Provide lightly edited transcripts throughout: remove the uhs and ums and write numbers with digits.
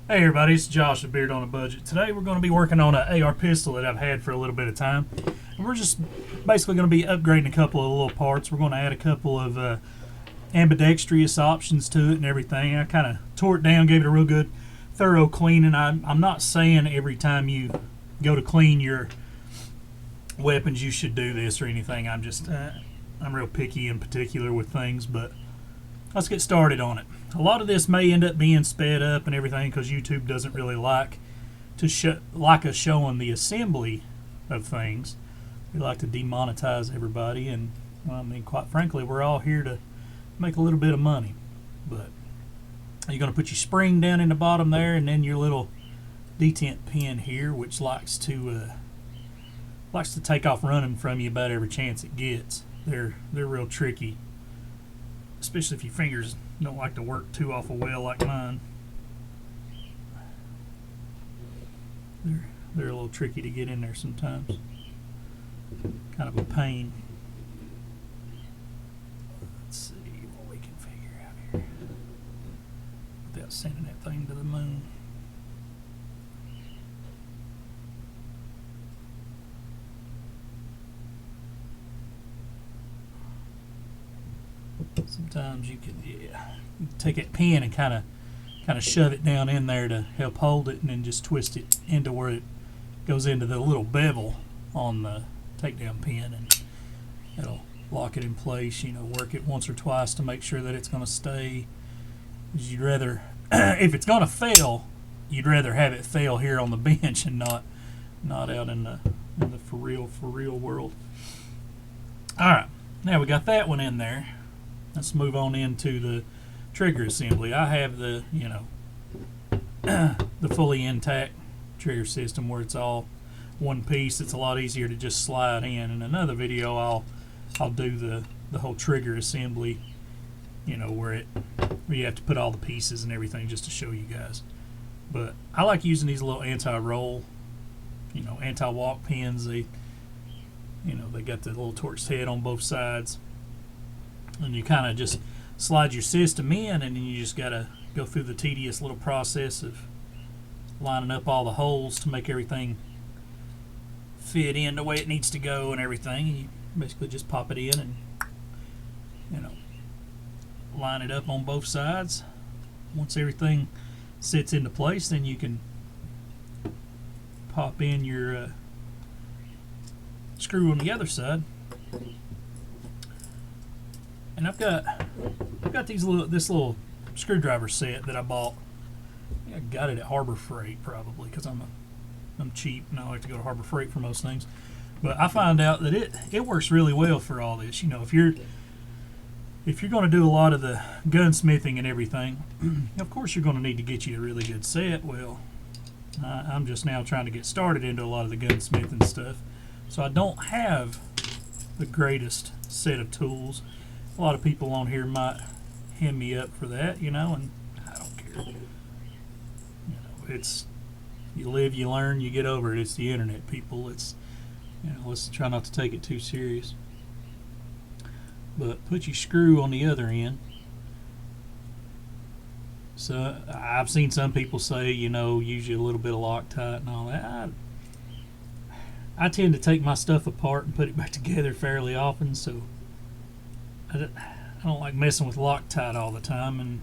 Hey everybody, it's Josh the Beard on a Budget. Today we're going to be working on an AR pistol that I've had for a little bit of time. And we're just basically going to be upgrading a couple of little parts. We're going to add a couple of ambidextrous options to it and everything. I kind of tore it down, gave it a real good thorough cleaning. I'm not saying every time you go to clean your weapons you should do this or anything. I'm real picky in particular with things, but let's get started on it. A lot of this may end up being sped up and everything because YouTube doesn't really like us showing the assembly of things. We like to demonetize everybody, and well, I mean, quite frankly, we're all here to make a little bit of money. But you're going to put your spring down in the bottom there, and then your little detent pin here, which likes to take off running from you about every chance it gets. They're real tricky, especially if your fingers don't like to work too awful well like mine. They're a little tricky to get in there sometimes. Kind of a pain. Let's see what we can figure out here without sending that thing to the moon. Sometimes you can, take that pin and kind of shove it down in there to help hold it, and then just twist it into where it goes into the little bevel on the takedown pin, and it'll lock it in place. Work it once or twice to make sure that it's going to stay. You'd rather, if it's going to fail, you'd rather have it fail here on the bench and not out in the for real world. All right, now we got that one in there. Let's move on into the trigger assembly. I have the the fully intact trigger system where it's all one piece. It's a lot easier to just slide in. In another video, I'll do the whole trigger assembly. Where you have to put all the pieces and everything just to show you guys. But I like using these little anti-roll, anti-walk pins. They got the little torched head on both sides. And you kind of just slide your system in, and then you just got to go through the tedious little process of lining up all the holes to make everything fit in the way it needs to go and everything. And you basically just pop it in and line it up on both sides. Once everything sits into place, then you can pop in your screw on the other side. And I've got this little screwdriver set that I bought. I got it at Harbor Freight probably because I'm cheap and I like to go to Harbor Freight for most things. But I find out that it works really well for all this. If you're going to do a lot of the gunsmithing and everything, of course you're going to need to get you a really good set. Well, I'm just now trying to get started into a lot of the gunsmithing stuff, so I don't have the greatest set of tools. A lot of people on here might hem me up for that, and I don't care. It's you live, you learn, you get over it. It's the internet, people. It's let's try not to take it too serious. But put your screw on the other end. So I've seen some people say, usually a little bit of Loctite and all that. I tend to take my stuff apart and put it back together fairly often, so I don't like messing with Loctite all the time, and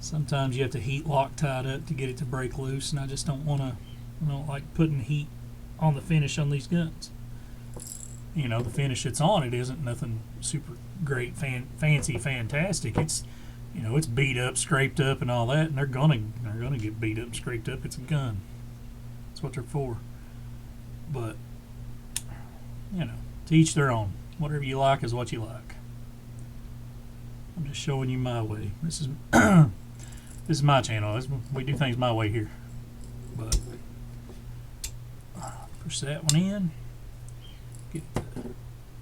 sometimes you have to heat Loctite up to get it to break loose, and I just don't like putting heat on the finish on these guns. The finish that's on it isn't nothing super great, fancy, fantastic. It's it's beat up, scraped up, and all that, and they're gonna get beat up, scraped up. It's a gun. That's what they're for. But to each their own. Whatever you like is what you like. I'm just showing you my way. This is my channel. We do things my way here. But push that one in. Get the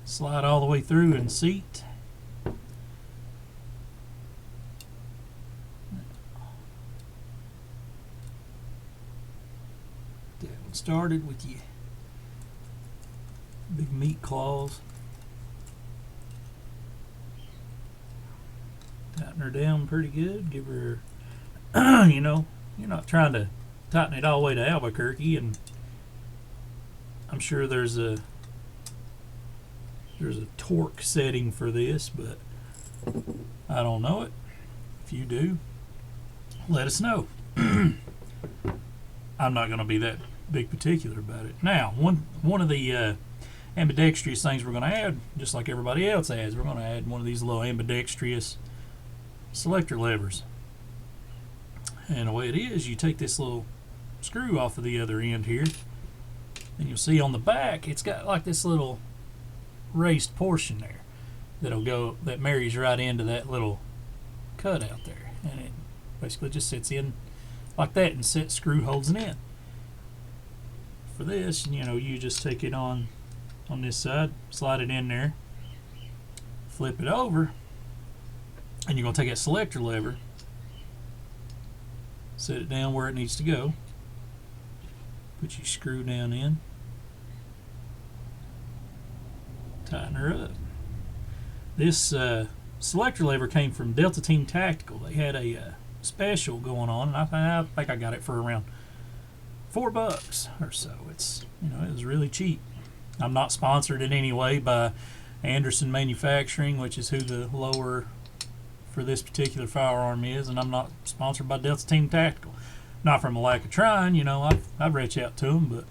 slide all the way through and seat. That one started with your big meat claws. Tighten her down pretty good. Give her, you're not trying to tighten it all the way to Albuquerque, and I'm sure there's a torque setting for this, but I don't know it. If you do, let us know. I'm not going to be that big particular about it. Now, one of the ambidextrous things we're going to add, just like everybody else adds, we're going to add one of these little ambidextrous selector levers. And the way it is, you take this little screw off of the other end here, and you'll see on the back it's got like this little raised portion there that marries right into that little cut out there, and it basically just sits in like that, and screw holds it in. For this, you just take it on this side, slide it in there, flip it over, and you're going to take that selector lever, set it down where it needs to go, put your screw down in, tighten her up. This selector lever came from Delta Team Tactical. They had a special going on, and I think I got it for around $4 or so. It's it was really cheap. I'm not sponsored in any way by Anderson Manufacturing, which is who the lower for this particular firearm is, and I'm not sponsored by Delta Team Tactical. Not from a lack of trying, I've reached out to them, but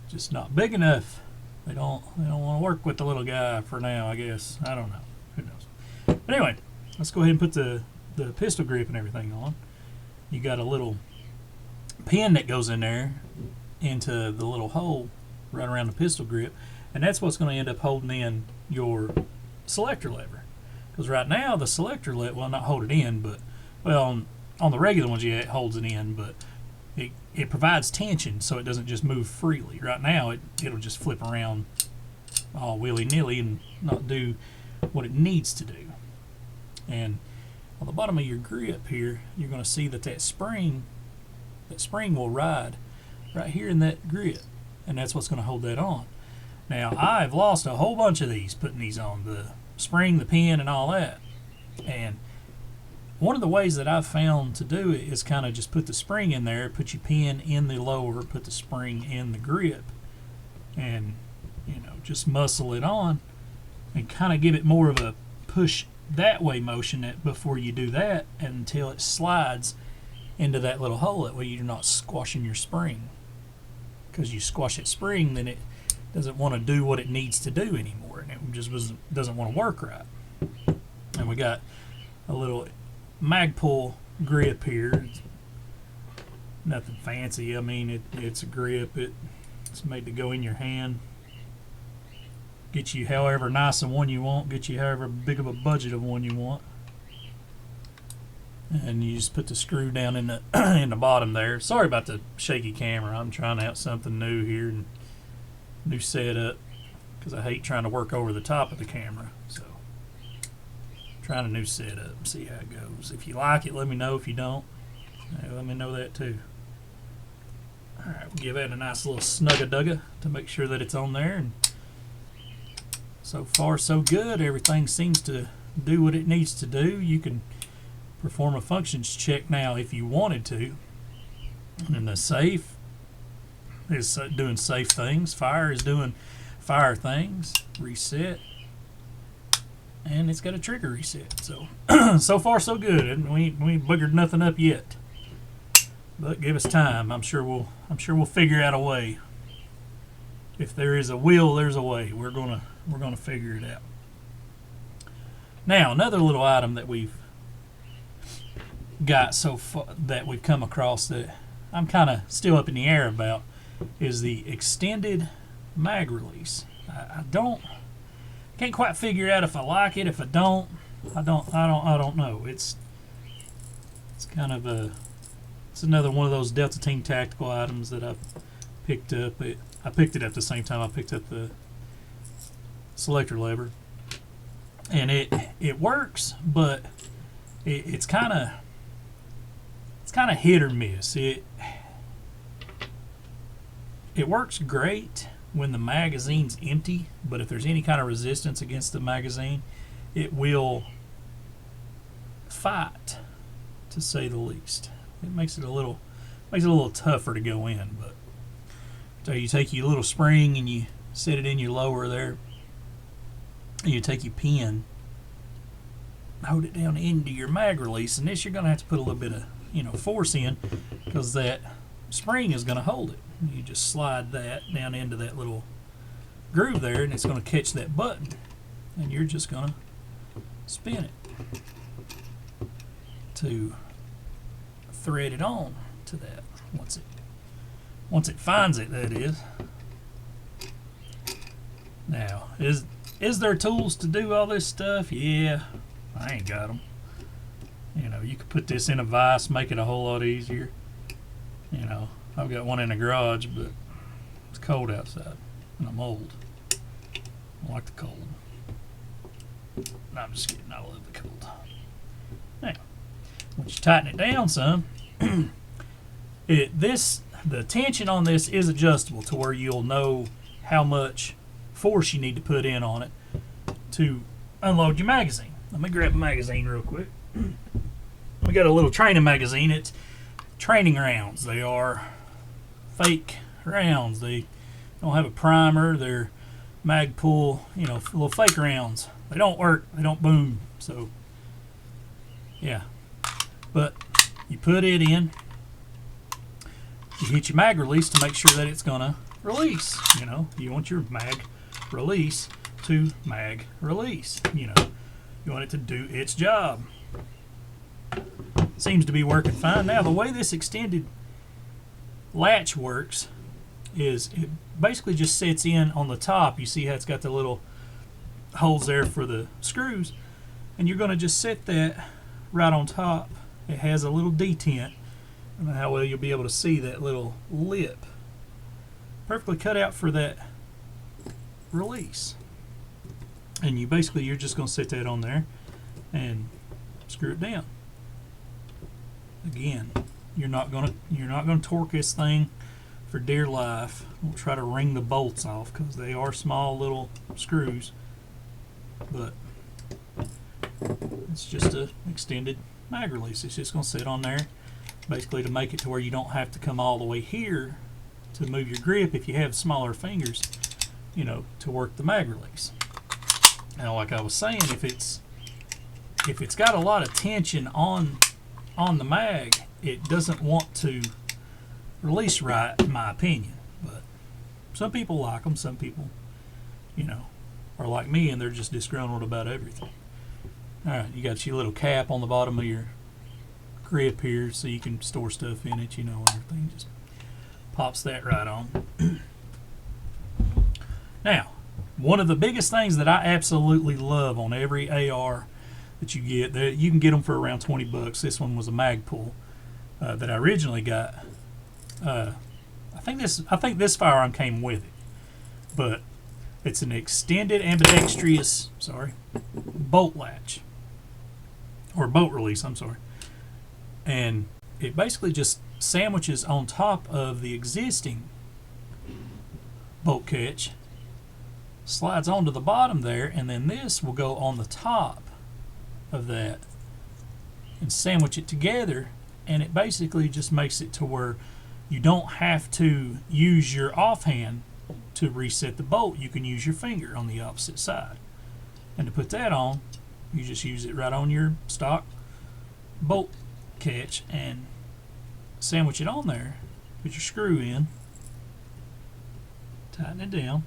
just not big enough. They don't want to work with the little guy for now, I guess. I don't know. Who knows? But anyway, let's go ahead and put the pistol grip and everything on. You got a little pin that goes in there into the little hole right around the pistol grip, and that's what's going to end up holding in your selector lever. Because right now the selector lever, well, not hold it in, but on the regular ones, yeah, it holds it in, but it provides tension so it doesn't just move freely. Right now it'll just flip around all willy-nilly and not do what it needs to do. And on the bottom of your grip here, you're going to see that spring will ride right here in that grip, and that's what's going to hold that on. Now, I've lost a whole bunch of these putting these on, the spring, the pin, and all that. And one of the ways that I've found to do it is kind of just put the spring in there, put your pin in the lower, put the spring in the grip, and just muscle it on and kind of give it more of a push that way motion before you do that until it slides into that little hole. That way you're not squashing your spring, because you squash that spring, then it doesn't want to do what it needs to do anymore, and it just doesn't want to work right. And we got a little Magpul grip here. It's nothing fancy. I mean, it's a grip. It's made to go in your hand. Get you however nice a one you want. Get you however big of a budget of one you want. And you just put the screw down in the in the bottom there. Sorry about the shaky camera. I'm trying out something new here and new setup, because I hate trying to work over the top of the camera. So trying a new setup and see how it goes. If you like it, let me know. If you don't, let me know that too. Alright, we'll give that a nice little snug-a-dugga to make sure that it's on there. And so far so good. Everything seems to do what it needs to do. You can perform a functions check now if you wanted to. And the safe is doing safe things. Fire is doing fire things. Reset. And it's got a trigger reset. So so far so good. And we ain't boogered nothing up yet. But give us time. I'm sure we'll figure out a way. If there is a will, there's a way. We're gonna figure it out. Now, another little item that we've got so far, that we've come across, that I'm kind of still up in the air about, is the extended mag release. I can't quite figure out if I like it. If I don't know. It's kind of it's another one of those Delta Team Tactical items that I've picked up. I picked it up the same time I picked up the selector lever, and it works, but it's kind of hit or miss. It works great when the magazine's empty, but if there's any kind of resistance against the magazine, it will fight, to say the least. It makes it a little tougher to go in. But so you take your little spring and you set it in your lower there. And you take your pin, hold it down into your mag release, and this you're going to have to put a little bit of force in, because that spring is going to hold it. You just slide that down into that little groove there, and it's going to catch that button, and you're just going to spin it to thread it on to that. Once it finds it, that is. Now, is there tools to do all this stuff? Yeah, I ain't got them. You could put this in a vise, make it a whole lot easier. I've got one in the garage, but it's cold outside, and I'm old. I like the cold. No, I'm just kidding. I love the cold. Now, once you tighten it down some, the tension on this is adjustable to where you'll know how much force you need to put in on it to unload your magazine. Let me grab a magazine real quick. We got a little training magazine. It's training rounds. They are fake rounds. They don't have a primer. They're Magpul, little fake rounds. They don't work. They don't boom. So, yeah. But you put it in. You hit your mag release to make sure that it's going to release. You want your mag release to mag release. You want it to do its job. Seems to be working fine. Now, the way this extended latch works is it basically just sets in on the top. You see how it's got the little holes there for the screws, and you're going to just set that right on top. It has a little detent. I don't know how well you'll be able to see that little lip. Perfectly cut out for that release. And you're just going to set that on there and screw it down. Again, you're not going to torque this thing for dear life. We'll try to wring the bolts off because they are small little screws. But it's just an extended mag release. It's just going to sit on there, basically to make it to where you don't have to come all the way here to move your grip if you have smaller fingers, to work the mag release. Now, like I was saying, if it's got a lot of tension on the mag, it doesn't want to release right, in my opinion. But some people like them. Some people, are like me, and they're just disgruntled about everything. All right, you got your little cap on the bottom of your grip here, so you can store stuff in it. Everything just pops that right on. Now, one of the biggest things that I absolutely love on every AR that you get, you can get them for around $20. This one was a Magpul that I originally got. I think this firearm came with it, but it's an extended ambidextrous, bolt latch or bolt release. I'm sorry, and it basically just sandwiches on top of the existing bolt catch, slides onto the bottom there, and then this will go on the top of that and sandwich it together, and it basically just makes it to where you don't have to use your offhand to reset the bolt. You can use your finger on the opposite side, and to put that on, you just use it right on your stock bolt catch and sandwich it on there. Put your screw in, tighten it down,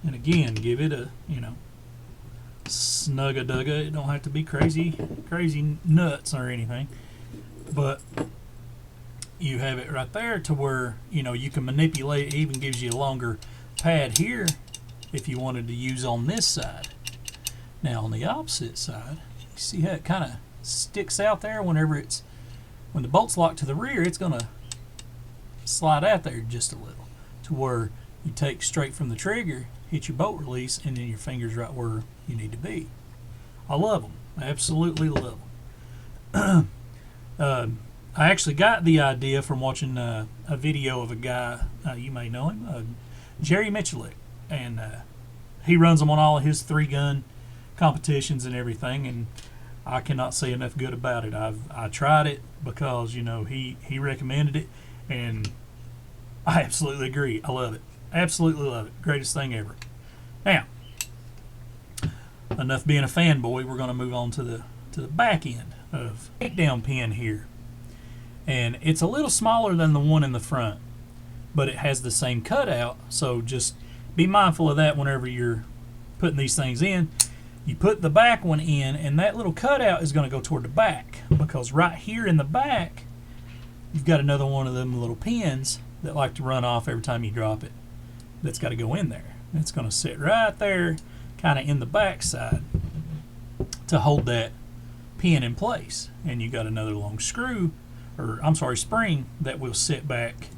and again give it a snug-a-dugga. It don't have to be crazy nuts or anything, but you have it right there to where you can manipulate. It even gives you a longer pad here if you wanted to use on this side. Now on the opposite side, you see how it kind of sticks out there. When the bolt's locked to the rear, it's gonna slide out there just a little to where you take straight from the trigger, hit your bolt release, and then your finger's right where you need to be. I love them. I absolutely love them. I actually got the idea from watching a video of a guy, you may know him, Jerry Michelik, and he runs them on all of his 3-gun competitions and everything. And I cannot say enough good about it. I tried it because, you know, he recommended it, and I absolutely agree. I love it. Absolutely love it. Greatest thing ever. Now, enough being a fanboy. We're going to move on to the back end of the down pin here, and it's a little smaller than the one in the front, but it has the same cutout. So just be mindful of that whenever you're putting these things in. You put the back one in, and that little cutout is going to go toward the back, because right here in the back you've got another one of them little pins that like to run off every time you drop it. That's got to go in there. It's going to sit right there, kind of in the back side, to hold that pin in place. And you got another long screw, or I'm sorry, spring, that will sit back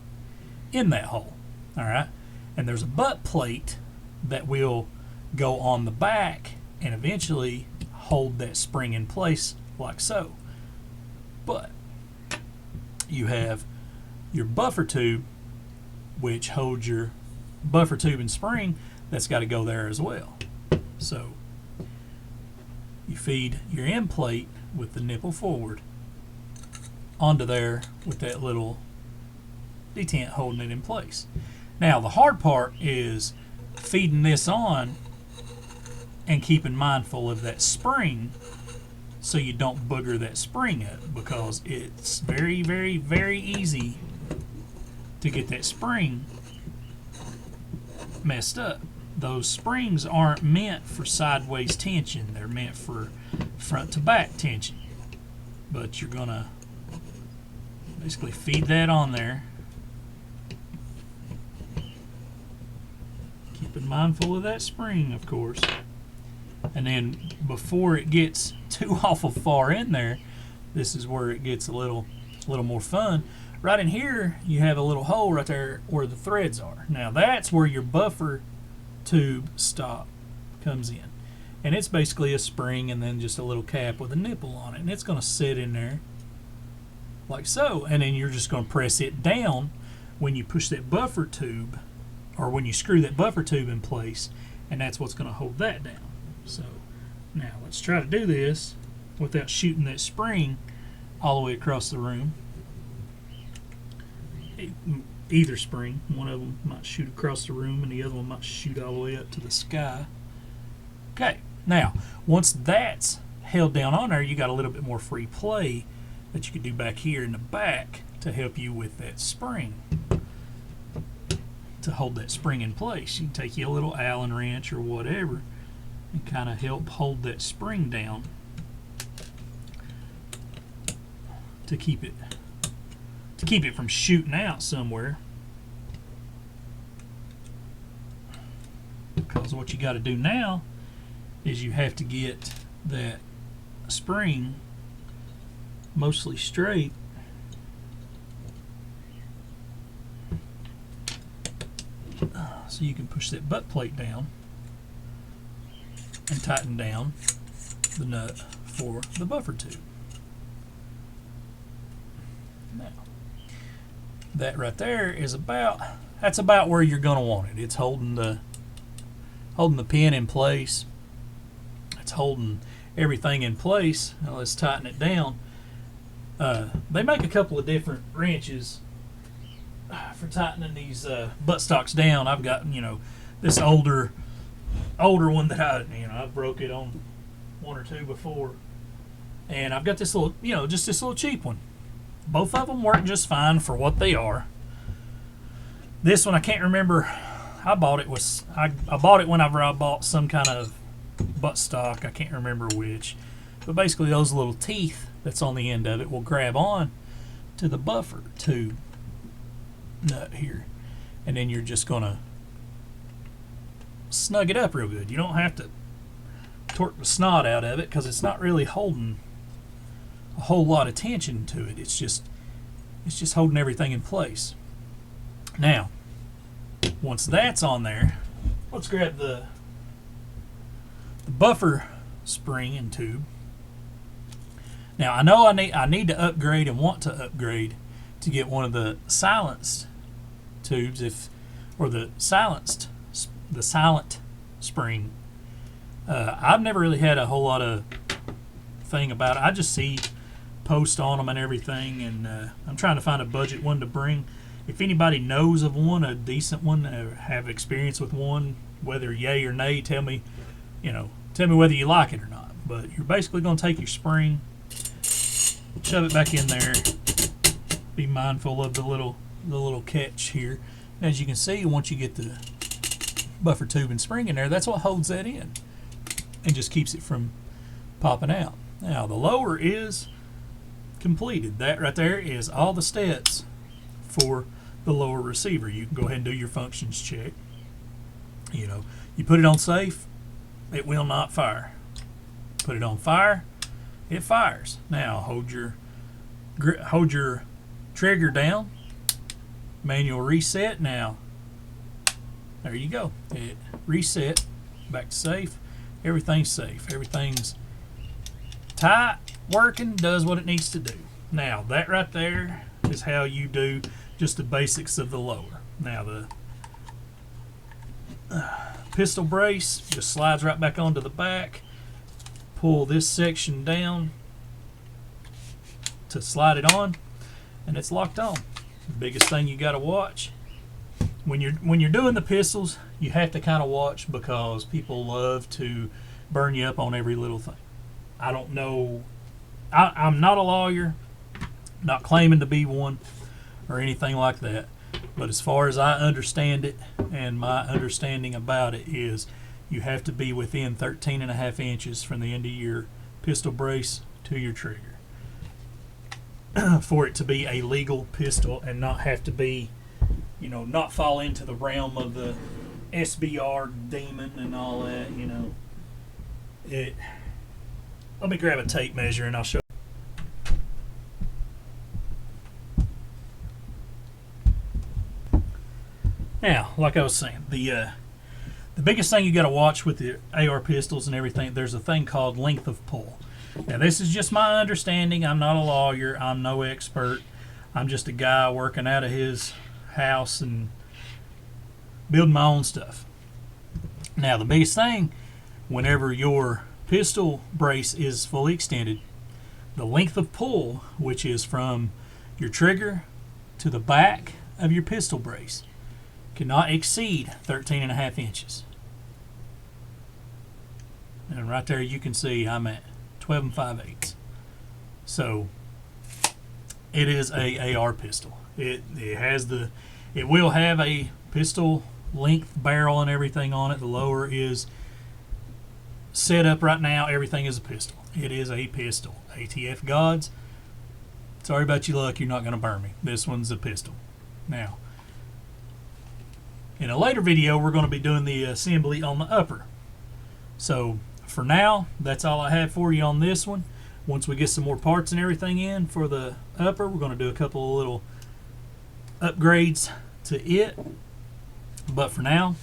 in that hole. All right, and there's a butt plate that will go on the back and eventually hold that spring in place like so. But you have your buffer tube, which holds your buffer tube and spring. That's got to go there as well. So you feed your end plate with the nipple forward onto there with that little detent holding it in place. Now the hard part is feeding this on and keeping mindful of that spring so you don't booger that spring up, because it's very, very, very easy to get that spring messed up. Those springs aren't meant for sideways tension. They're meant for front to back tension. But you're gonna basically feed that on there, keeping mindful of that spring, of course. And then before it gets too awful far in there, this is where it gets a little more fun. Right in here, you have a little hole right there where the threads are. Now that's where your buffer tube stop comes in. And it's basically a spring and then just a little cap with a nipple on it. And it's going to sit in there like so. And then you're just going to press it down when you push that buffer tube, or when you screw that buffer tube in place. And that's what's going to hold that down. So now let's try to do this without shooting that spring all the way across the room. Either spring, one of them might shoot across the room and the other one might shoot all the way up to the sky. Okay, now once that's held down on there, you got a little bit more free play that you could do back here in the back to help you with that spring, to hold that spring in place. You can take you a little Allen wrench or whatever and kind of help hold that spring down to keep it from shooting out somewhere. Because what you got to do now is you have to get that spring mostly straight so you can push that butt plate down and tighten down the nut for the buffer tube. Now, that right there is that's about where you're going to want it. It's holding the pin in place. It's holding everything in place. Now let's tighten it down. They make a couple of different wrenches for tightening these buttstocks down. I've got, this older one that I broke it on one or two before, and I've got this little, just this little cheap one. Both of them work just fine for what they are. This one I can't remember. I bought it whenever I bought some kind of buttstock. I can't remember which, but basically those little teeth that's on the end of it will grab on to the buffer tube nut here, and then you're just gonna snug it up real good. You don't have to torque the snot out of it because it's not really holding a whole lot of tension to it. It's just holding everything in place. Now, once that's on there, let's grab the buffer spring and tube. Now I know I need to upgrade and want to upgrade to get one of the silenced tubes, or the silent spring. I've never really had a whole lot of thing about it. I just see posts on them and everything, and I'm trying to find a budget one to bring. If anybody knows of one, a decent one, have experience with one, whether yay or nay, tell me, tell me whether you like it or not. But you're basically going to take your spring, shove it back in there. Be mindful of the little catch here. As you can see, once you get the buffer tube and spring in there, that's what holds that in and just keeps it from popping out. Now the lower is completed. That right there is all the steps for the lower receiver. You can go ahead and do your functions check. You put it on safe, it will not fire. Put it on fire, it fires. Now hold your trigger down, manual reset. Now there you go, it reset back to safe. Everything's safe, everything's tight, working, does what it needs to do. Now that right there is how you do just the basics of the lower. Now the pistol brace just slides right back onto the back. Pull this section down to slide it on, and it's locked on. The biggest thing you got to watch when you're doing the pistols, you have to kind of watch, because people love to burn you up on every little thing. I don't know. I'm not a lawyer, not claiming to be one or anything like that, but as far as I understand it, and my understanding about it is, you have to be within 13.5 inches from the end of your pistol brace to your trigger for it to be a legal pistol, and not have to be, not fall into the realm of the SBR demon and all that. Let me grab a tape measure and I'll show you. Now, like I was saying, the biggest thing you got to watch with the AR pistols and everything, there's a thing called length of pull. Now, this is just my understanding. I'm not a lawyer. I'm no expert. I'm just a guy working out of his house and building my own stuff. Now, the biggest thing, whenever your pistol brace is fully extended, the length of pull, which is from your trigger to the back of your pistol brace, cannot exceed 13.5 inches. And right there you can see I'm at 12 5/8. So it is a AR pistol. It will have a pistol length barrel and everything on it. The lower is set up right now. Everything is a pistol. It is a pistol. ATF gods, sorry about your luck, you're not going to burn me. This one's a pistol. Now, in a later video, we're going to be doing the assembly on the upper. So for now, that's all I have for you on this one. Once we get some more parts and everything in for the upper, we're going to do a couple of little upgrades to it. But for now,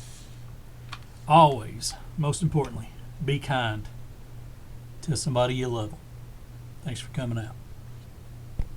always, most importantly, be kind to somebody you love. Thanks for coming out.